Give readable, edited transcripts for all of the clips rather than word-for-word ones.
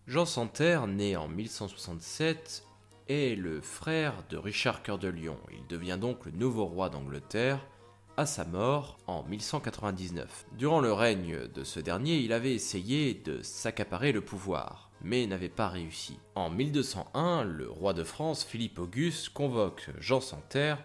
Jean Santerre, né en 1167, est le frère de Richard Cœur de Lion. Il devient donc le nouveau roi d'Angleterre à sa mort en 1199. Durant le règne de ce dernier, il avait essayé de s'accaparer le pouvoir, mais n'avait pas réussi. En 1201, le roi de France, Philippe Auguste, convoque Jean Santerre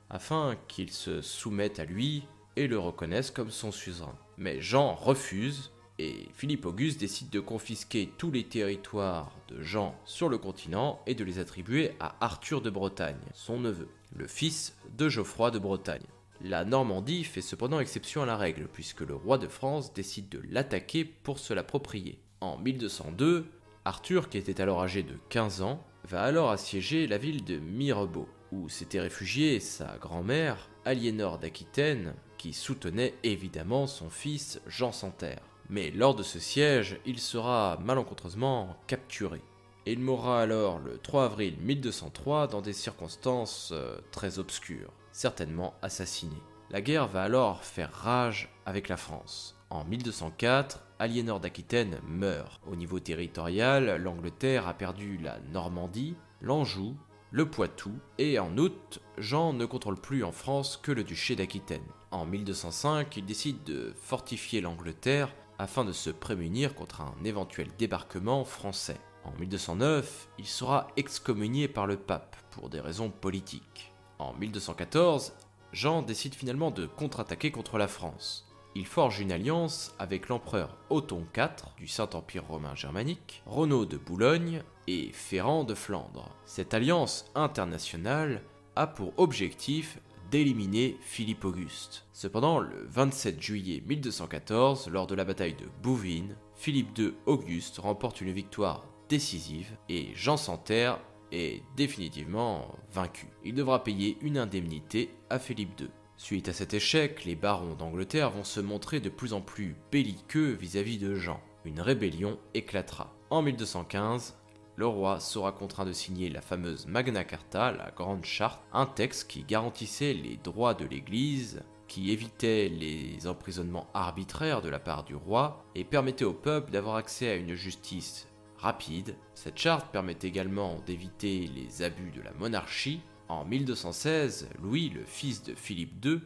afin qu'il se soumette à lui et le reconnaisse comme son suzerain. Mais Jean refuse et Philippe Auguste décide de confisquer tous les territoires de Jean sur le continent et de les attribuer à Arthur de Bretagne, son neveu, le fils de Geoffroy de Bretagne. La Normandie fait cependant exception à la règle, puisque le roi de France décide de l'attaquer pour se l'approprier. En 1202, Arthur, qui était alors âgé de 15 ans, va alors assiéger la ville de Mirebeau, où s'était réfugiée sa grand-mère, Aliénor d'Aquitaine, qui soutenait évidemment son fils Jean Santerre. Mais lors de ce siège, il sera malencontreusement capturé. Et il mourra alors le 3 avril 1203 dans des circonstances très obscures, certainement assassiné. La guerre va alors faire rage avec la France. En 1204, Aliénor d'Aquitaine meurt. Au niveau territorial, l'Angleterre a perdu la Normandie, l'Anjou, le Poitou, et en août, Jean ne contrôle plus en France que le duché d'Aquitaine. En 1205, il décide de fortifier l'Angleterre afin de se prémunir contre un éventuel débarquement français. En 1209, il sera excommunié par le pape pour des raisons politiques. En 1214, Jean décide finalement de contre-attaquer contre la France. Il forge une alliance avec l'empereur Othon IV du Saint-Empire romain germanique, Renaud de Boulogne et Ferrand de Flandre. Cette alliance internationale a pour objectif d'éliminer Philippe Auguste. Cependant, le 27 juillet 1214, lors de la bataille de Bouvines, Philippe II Auguste remporte une victoire décisive et Jean Santerre est définitivement vaincu. Il devra payer une indemnité à Philippe II. Suite à cet échec, les barons d'Angleterre vont se montrer de plus en plus belliqueux vis-à-vis de Jean. Une rébellion éclatera. En 1215, le roi sera contraint de signer la fameuse Magna Carta, la Grande Charte, un texte qui garantissait les droits de l'Église, qui évitait les emprisonnements arbitraires de la part du roi et permettait au peuple d'avoir accès à une justice rapide. Cette charte permet également d'éviter les abus de la monarchie. En 1216, Louis, le fils de Philippe II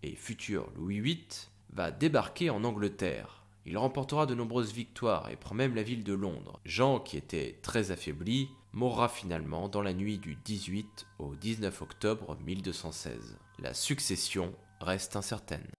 et futur Louis VIII, va débarquer en Angleterre. Il remportera de nombreuses victoires et prend même la ville de Londres. Jean, qui était très affaibli, mourra finalement dans la nuit du 18 au 19 octobre 1216. La succession reste incertaine.